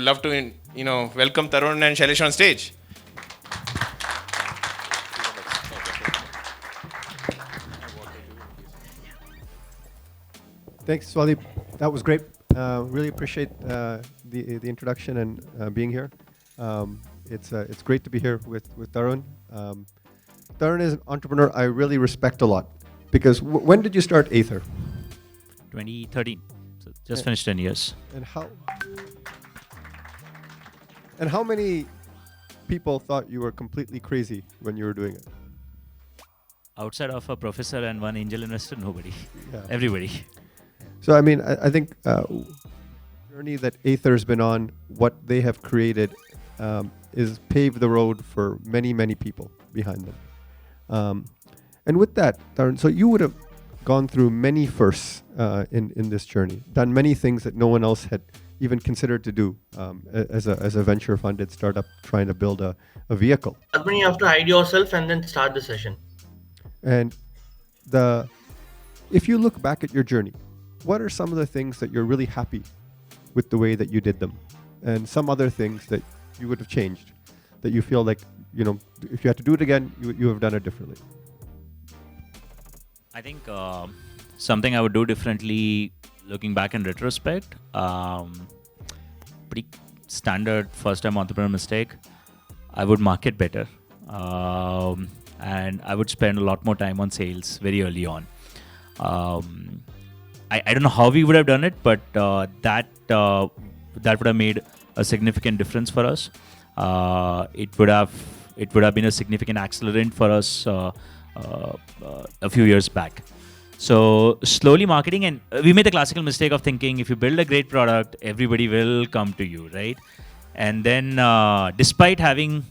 love to, welcome Tarun and Shailesh on stage. Thanks, Swali. That was great. Really appreciate the introduction and being here. It's great to be here with Tarun. Tarun is an entrepreneur I really respect a lot because when did you start Ather? 2013. So just finished 10 years. And how many people thought you were completely crazy when you were doing it? Outside of a professor and one angel investor, nobody. Yeah. Everybody. So I mean, I think journey that Ather's been on, what they have created, is paved the road for many, many people behind them. And with that, Tarun, so you would have gone through many firsts in this journey, done many things that no one else had even considered to do as a venture-funded startup trying to build a vehicle. You have to hide yourself and then start the session. And if you look back at your journey, what are some of the things that you're really happy with the way that you did them, and some other things that you would have changed, that you feel like, if you had to do it again, you have done it differently? I think something I would do differently looking back in retrospect, pretty standard first-time entrepreneur mistake. I would market better. And I would spend a lot more time on sales very early on. I don't know how we would have done it, but that would have made a significant difference for us. It would have been a significant accelerant for us a few years back. So slowly marketing, and we made the classical mistake of thinking if you build a great product, everybody will come to you, right? And then despite having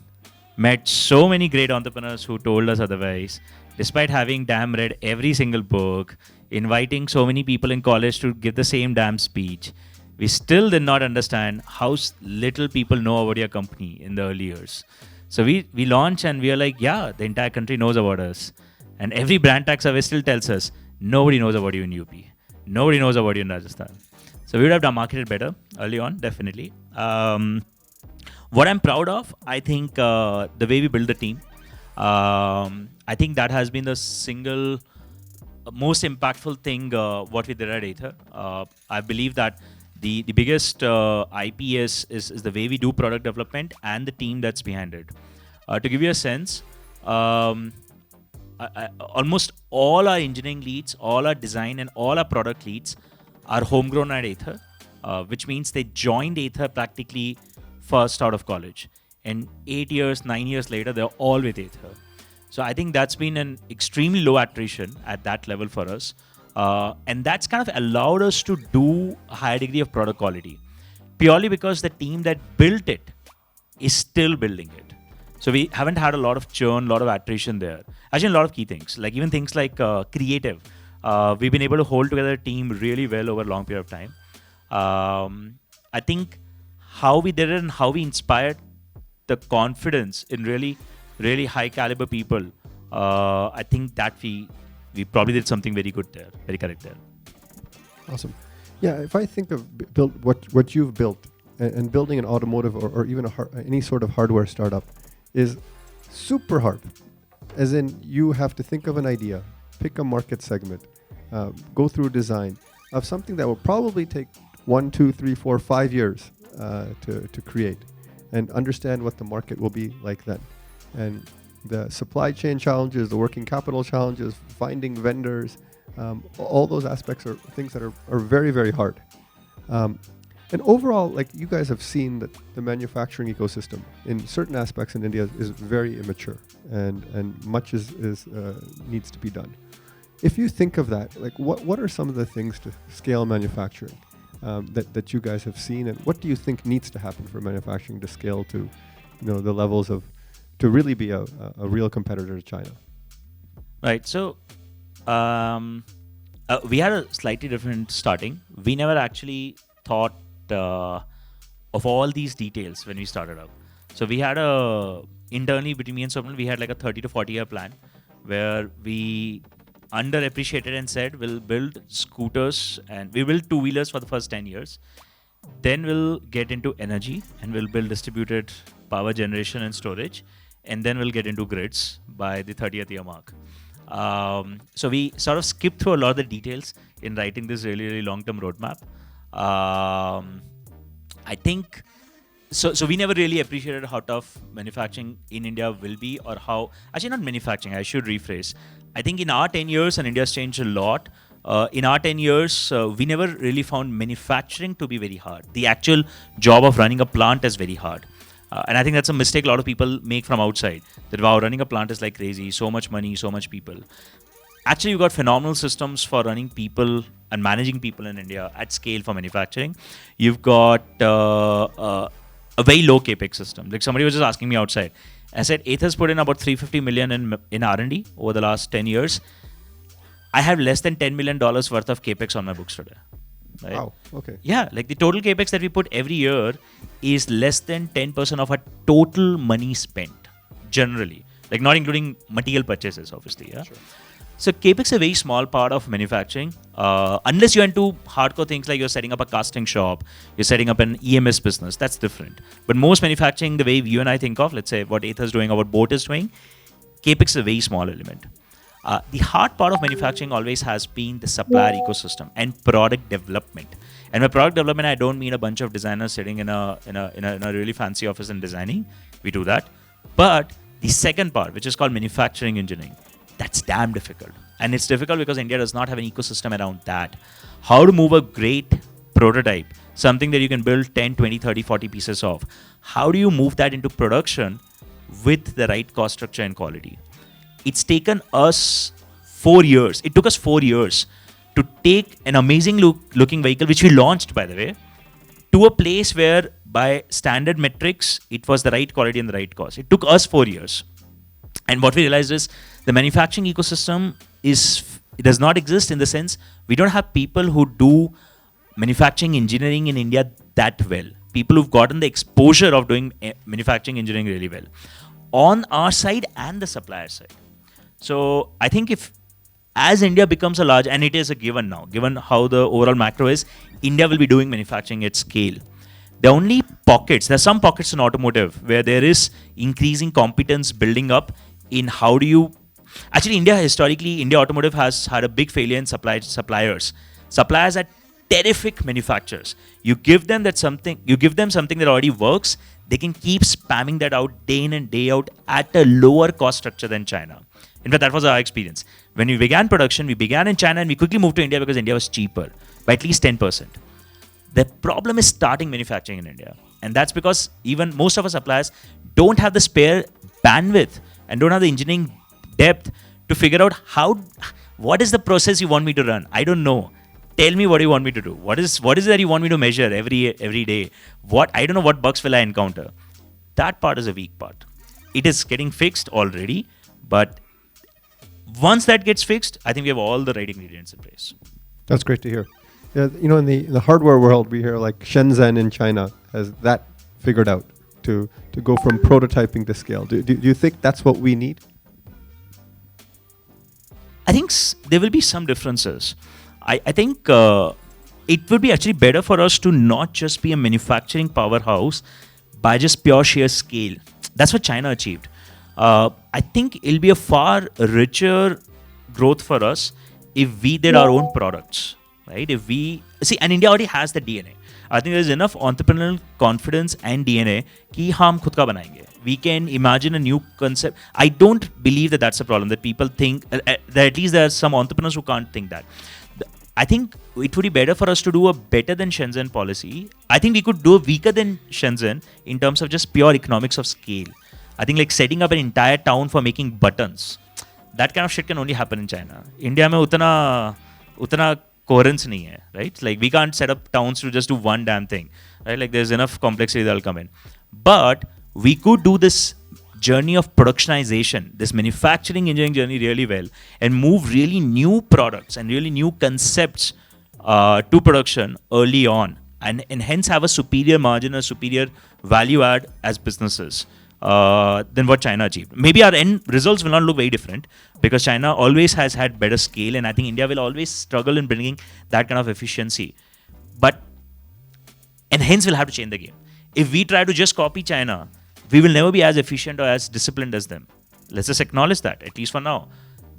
met so many great entrepreneurs who told us otherwise, despite having damn read every single book, inviting so many people in college to give the same damn speech, we still did not understand how little people know about your company in the early years. So we launch and we are like, yeah, the entire country knows about us. And every brand tag survey still tells us, nobody knows about you in UP. Nobody knows about you in Rajasthan. So we would have done marketed better early on, definitely. What I'm proud of, I think the way we build the team. I think that has been the single most impactful thing what we did at Ather. I believe that the biggest IP is the way we do product development and the team that's behind it. To give you a sense, almost all our engineering leads, all our design and all our product leads are homegrown at Ather, which means they joined Ather practically first out of college. And 8 years, 9 years later, they're all with Ather. So I think that's been an extremely low attrition at that level for us. And that's kind of allowed us to do a higher degree of product quality, purely because the team that built it is still building it. So we haven't had a lot of churn, a lot of attrition there. Actually, a lot of key things, like even things like creative. We've been able to hold together a team really well over a long period of time. I think how we did it and how we inspired the confidence in really, really high caliber people, I think that we probably did something very good there, very correct there. Awesome. Yeah, if I think of what you've built, and building an automotive or even any sort of hardware startup is super hard. As in, you have to think of an idea, pick a market segment, go through design of something that will probably take 1, 2, 3, 4, 5 years to create, and understand what the market will be like then. And the supply chain challenges, the working capital challenges, finding vendors, all those aspects are things that are very, very hard. And overall, like, you guys have seen that the manufacturing ecosystem in certain aspects in India is very immature, and much needs to be done. If you think of that, like, what are some of the things to scale manufacturing that you guys have seen, and what do you think needs to happen for manufacturing to scale to, the levels of to really be a real competitor to China? Right. So we had a slightly different starting. We never actually thought of all these details when we started out. So we had internally between me and Swapnil, we had like a 30 to 40 year plan where we underappreciated and said we'll build scooters and we build two-wheelers for the first 10 years. Then we'll get into energy and we'll build distributed power generation and storage. And then we'll get into grids by the 30th year mark. So we sort of skip through a lot of the details in writing this really, really long-term roadmap. I think so we never really appreciated how tough manufacturing in India will be, or how actually not manufacturing. I should rephrase. I think in our 10 years, and India's changed a lot. In our 10 years, we never really found manufacturing to be very hard. The actual job of running a plant is very hard. And I think that's a mistake a lot of people make from outside. That wow, running a plant is like crazy, so much money, so much people. Actually, you've got phenomenal systems for running people and managing people in India at scale for manufacturing. You've got a very low capex system. Like somebody was just asking me outside. I said, Ather's put in about 350 million in R&D over the last 10 years. I have less than $10 million worth of capex on my books today. Right? Wow. Okay. Yeah, like the total capex that we put every year is less than 10% of our total money spent, generally. Like not including material purchases, obviously. Yeah. Sure. So capex is a very small part of manufacturing, unless you're into hardcore things like you're setting up a casting shop, you're setting up an EMS business. That's different. But most manufacturing, the way you and I think of, let's say what Ather's doing or what Boat is doing, capex is a very small element. The hard part of manufacturing always has been the supplier ecosystem and product development. And by product development, I don't mean a bunch of designers sitting in a really fancy office and designing. We do that. But the second part, which is called manufacturing engineering, that's damn difficult. And it's difficult because India does not have an ecosystem around that. How to move a great prototype, something that you can build 10, 20, 30, 40 pieces of. How do you move that into production with the right cost structure and quality? It's taken us 4 years. It took us 4 years to take an amazing looking vehicle, which we launched, by the way, to a place where by standard metrics, it was the right quality and the right cost. It took us 4 years. And what we realized is the manufacturing ecosystem it does not exist in the sense we don't have people who do manufacturing engineering in India that well. People who've gotten the exposure of doing manufacturing engineering really well on our side and the supplier side. So I think if as India becomes a large, and it is a given now, given how the overall macro is, India will be doing manufacturing at scale. There's some pockets in automotive where there is increasing competence building up in how do you... Actually, India Automotive has had a big failure in suppliers. Suppliers are terrific manufacturers. You give them something that already works, they can keep spamming that out day in and day out at a lower cost structure than China. In fact, that was our experience. When we began production, we began in China and we quickly moved to India because India was cheaper by at least 10%. The problem is starting manufacturing in India. And that's because even most of our suppliers don't have the spare bandwidth and don't have the engineering depth to figure out what is the process you want me to run. I don't know. Tell me what you want me to do. What is it that you want me to measure every day? I don't know what bugs will I encounter. That part is a weak part. It is getting fixed already, but once that gets fixed, I think we have all the right ingredients in place. That's great to hear. Yeah, in the hardware world, we hear like Shenzhen in China has that figured out to go from prototyping to scale. Do you think that's what we need? I think there will be some differences. I think it would be actually better for us to not just be a manufacturing powerhouse by just pure sheer scale. That's what China achieved. I think it'll be a far richer growth for us if we did our own products, right? If we see, and India already has the DNA. I think there's enough entrepreneurial confidence and DNA कि हम खुद का बनाएंगे. We can imagine a new concept. I don't believe that that's a problem, that people think, that at least there are some entrepreneurs who can't think that. I think it would be better for us to do a better than Shenzhen policy. I think we could do a weaker than Shenzhen in terms of just pure economics of scale. I think like setting up an entire town for making buttons, that kind of shit can only happen in China. India में उतना coherence नहीं है, right? Like we can't set up towns to just do one damn thing, right? Like there's enough complexity that'll come in. But we could do this journey of productionization, this manufacturing engineering journey really well, and move really new products and really new concepts to production early on, and hence have a superior margin, a superior value add as businesses than what China achieved. Maybe our end results will not look very different because China always has had better scale, and I think India will always struggle in bringing that kind of efficiency. But And hence we'll have to change the game. If we try to just copy China, we will never be as efficient or as disciplined as them. Let's just acknowledge that, at least for now.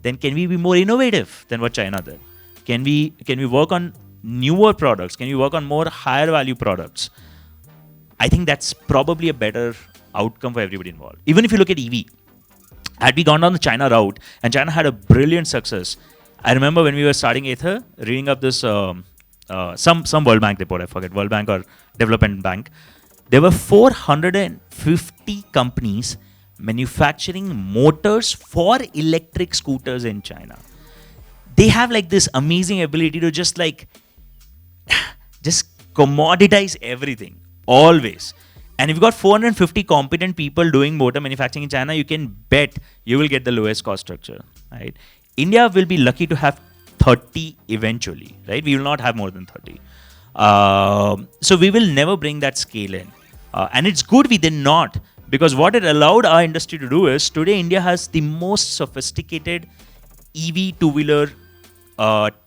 Then can we be more innovative than what China did? Can we work on newer products? Can we work on more higher value products? I think that's probably a better outcome for everybody involved. Even if you look at EV, had we gone down the China route, and China had a brilliant success. I remember when we were starting Ather, reading up this some World Bank report, I forget, World Bank or Development Bank. There were 450 companies manufacturing motors for electric scooters in China. They have like this amazing ability to just commoditize everything, always. And if you've got 450 competent people doing motor manufacturing in China, you can bet you will get the lowest cost structure, right? India will be lucky to have 30 eventually, right? We will not have more than 30. So we will never bring that scale in. And it's good we did not, because what it allowed our industry to do is, today India has the most sophisticated EV two-wheeler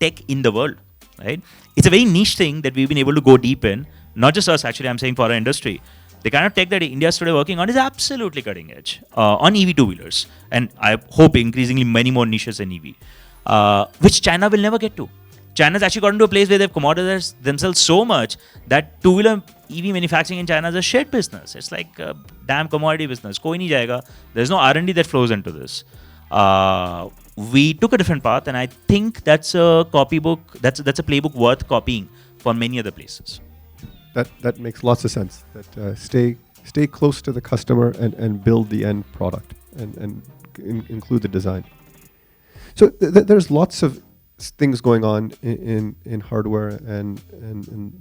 tech in the world, right? It's a very niche thing that we've been able to go deep in. Not just us, actually, I'm saying for our industry. The kind of tech that India is today working on is absolutely cutting edge on EV two-wheelers. And I hope increasingly many more niches in EV, which China will never get to. China's actually gotten to a place where they've commoditized themselves so much that two-wheeler EV manufacturing in China is a shit business. It's like a damn commodity business. Koi nahi jayega. There's no R&D that flows into this. We took a different path, and I think that's a copybook. That's a playbook worth copying for many other places. That makes lots of sense. That stay close to the customer and build the end product and include the design. So there's lots of things going on in hardware and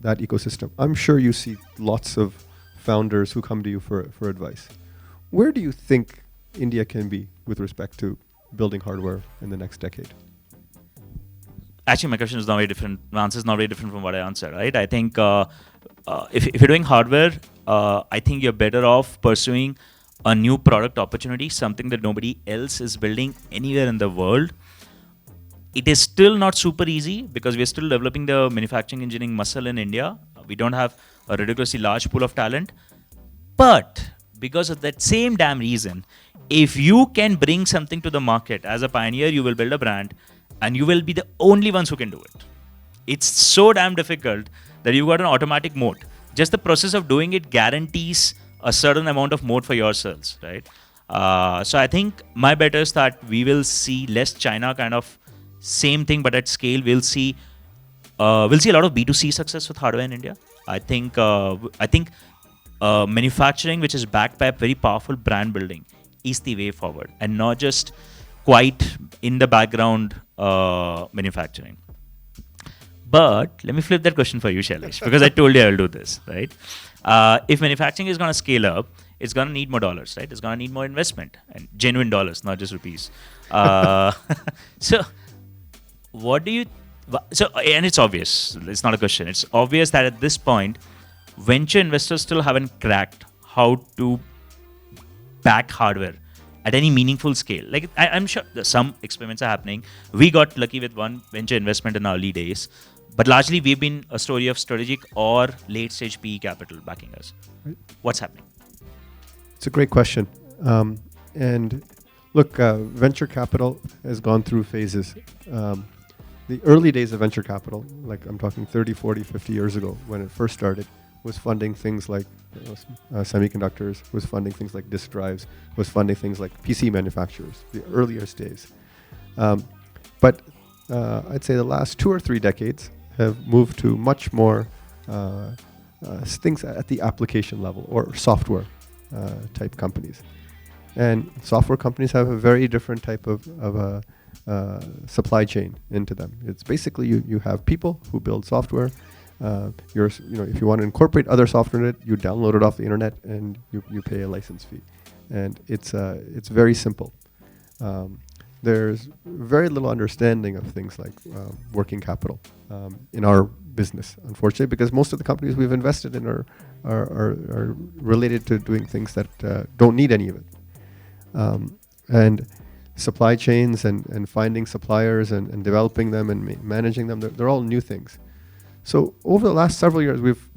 that ecosystem. I'm sure you see lots of founders who come to you for advice. Where do you think India can be with respect to building hardware in the next decade? Actually, my question is not very different. My answer is not very different from what I answered, right? I think if you're doing hardware, I think you're better off pursuing a new product opportunity, something that nobody else is building anywhere in the world. It is still not super easy because we're still developing the manufacturing engineering muscle in India. We don't have a ridiculously large pool of talent. But because of that same damn reason, if you can bring something to the market as a pioneer, you will build a brand and you will be the only ones who can do it. It's so damn difficult that you've got an automatic moat. Just the process of doing it guarantees a certain amount of moat for yourselves, right? So I think my bet is that we will see less China kind of same thing, but at scale. We'll see a lot of B2C success with hardware in India. I think manufacturing, which is backed by a very powerful brand building, is the way forward, and not just quite in the background manufacturing. But let me flip that question for you, Shailesh, because I told you I will do this, right? If manufacturing is going to scale up, it's going to need more dollars, right? It's going to need more investment, and genuine dollars, not just rupees. So what do you... So, and it's obvious. It's not a question. It's obvious that at this point, venture investors still haven't cracked how to back hardware at any meaningful scale. Like, I'm sure some experiments are happening. We got lucky with one venture investment in our early days, but largely we've been a story of strategic or late stage PE capital backing us. Right. What's happening? It's a great question. And look, venture capital has gone through phases. The early days of venture capital, like I'm talking 30, 40, 50 years ago, when it first started, was funding things like semiconductors, was funding things like disk drives, was funding things like PC manufacturers, the earliest days. But I'd say the last 2 or 3 decades have moved to much more things at the application level or software type companies. And software companies have a very different type of supply chain into them. It's basically you have people who build software. If you want to incorporate other software in it, you download it off the internet and you pay a license fee. And it's very simple. There's very little understanding of things like working capital in our business, unfortunately, because most of the companies we've invested in are related to doing things that don't need any of it. And supply chains and finding suppliers and developing them and managing them, they're all new things. So over the last several years, we've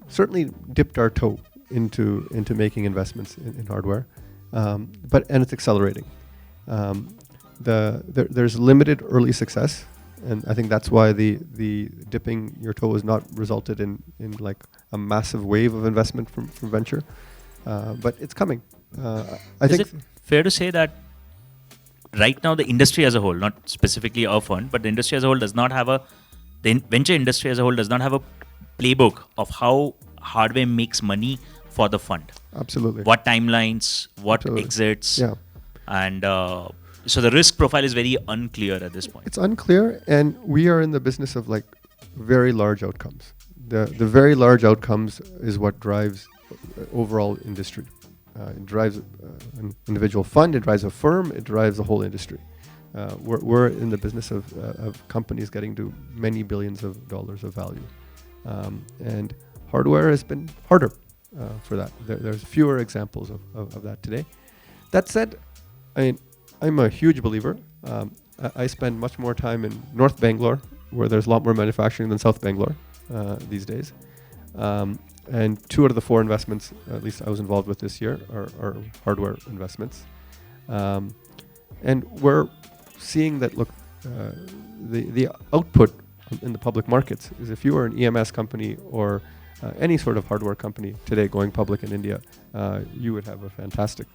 certainly dipped our toe into making investments in hardware, and it's accelerating. There's limited early success, and I think that's why the dipping your toe has not resulted in like a massive wave of investment from venture, but it's coming. I Is think it fair to say that right now the industry as a whole, not specifically our fund, but the industry as a whole the venture industry as a whole does not have a playbook of how hardware makes money for the fund? absolutely. What timelines, what Absolutely. exits, Yeah. and so the risk profile is very unclear at this point. It's unclear, and we are in the business of like very large outcomes. The very large outcomes is what drives overall industry. It drives an individual fund, it drives a firm, it drives the whole industry. We're in the business of companies getting to many billions of dollars of value. And hardware has been harder for that. There's fewer examples of that today. That said, I'm a huge believer. I spend much more time in North Bangalore, where there's a lot more manufacturing than South Bangalore these days. And 2 out of the 4 investments, at least I was involved with this year, are hardware investments. And we're seeing that, look, the output in the public markets is if you are an EMS company or any sort of hardware company today going public in India, you would have a fantastic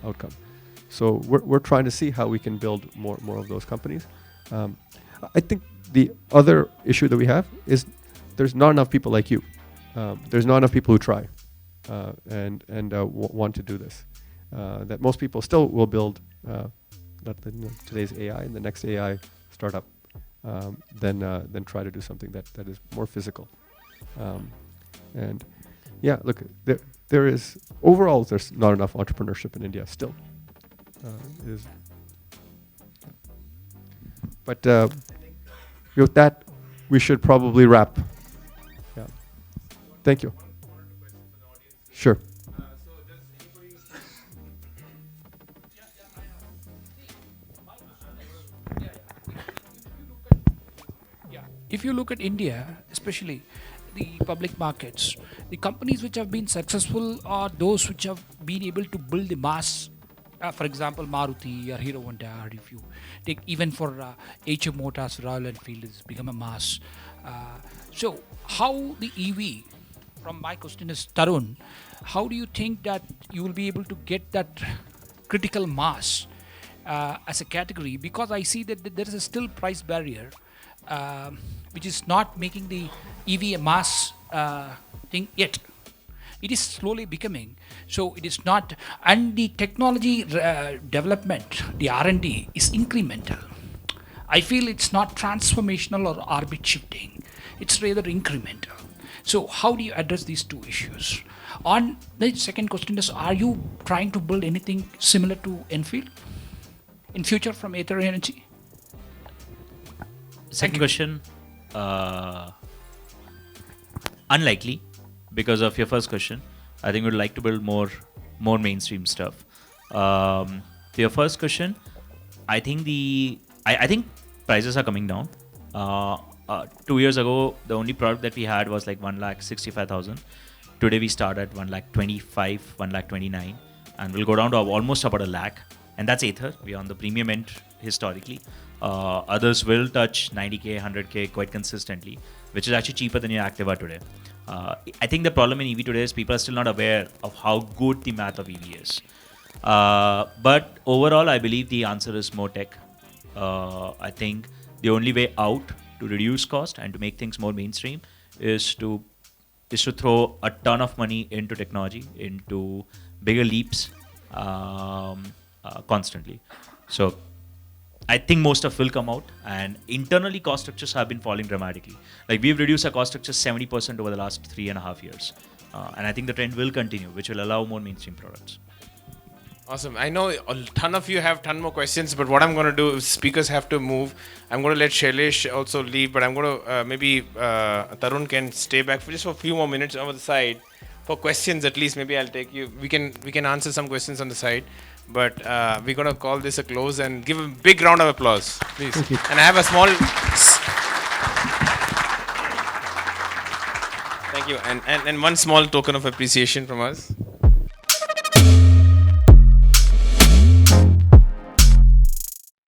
outcome. So we're trying to see how we can build more of those companies. I think the other issue that we have is there's not enough people like you. There's not enough people who try and want to do this. That most people still will build today's AI and the next AI startup than try to do something that is more physical. And yeah, look, there is overall there's not enough entrepreneurship in India still. But with that, we should probably wrap. Yeah. Thank you. Sure. If you look at India, especially the public markets, the companies which have been successful are those which have been able to build the mass. For example, Maruti or Hero Honda, or if you take even for HM Motors, Royal Enfield has become a mass. So how the EV, from my question is Tarun, how do you think that you will be able to get that critical mass as a category? Because I see that there is a still price barrier which is not making the EV a mass thing yet. It is slowly becoming. So it is not, and the technology development, the R&D is incremental. I feel it's not transformational or orbit shifting. It's rather incremental. So how do you address these 2 issues? On the second question is, are you trying to build anything similar to Enfield in future from Ather Energy? Second question, unlikely, because of your first question. I think we'd like to build more mainstream stuff. To your first question, I think I think prices are coming down. 2 years ago, the only product that we had was like 1,65,000. Today we start at 1,25,000, 1,29,000, and we'll go down to almost about 1,00,000. And that's Ather. We're on the premium end historically. Others will touch 90K, 100K quite consistently, which is actually cheaper than your Activa today. I think the problem in EV today is people are still not aware of how good the math of EV is. But overall, I believe the answer is more tech. I think the only way out to reduce cost and to make things more mainstream is to throw a ton of money into technology, into bigger leaps constantly. So I think most stuff will come out, and internally cost structures have been falling dramatically. Like we've reduced our cost structure 70% over the last 3.5 years. And I think the trend will continue, which will allow more mainstream products. Awesome. I know a ton of you have ton more questions, but what I'm going to do is speakers have to move. I'm going to let Shailesh also leave, but I'm going to maybe Tarun can stay back for just a few more minutes over the side for questions. At least maybe I'll take you. We can answer some questions on the side, but we're going to call this a close and give a big round of applause, please. And I have a small. Thank you. And one small token of appreciation from us.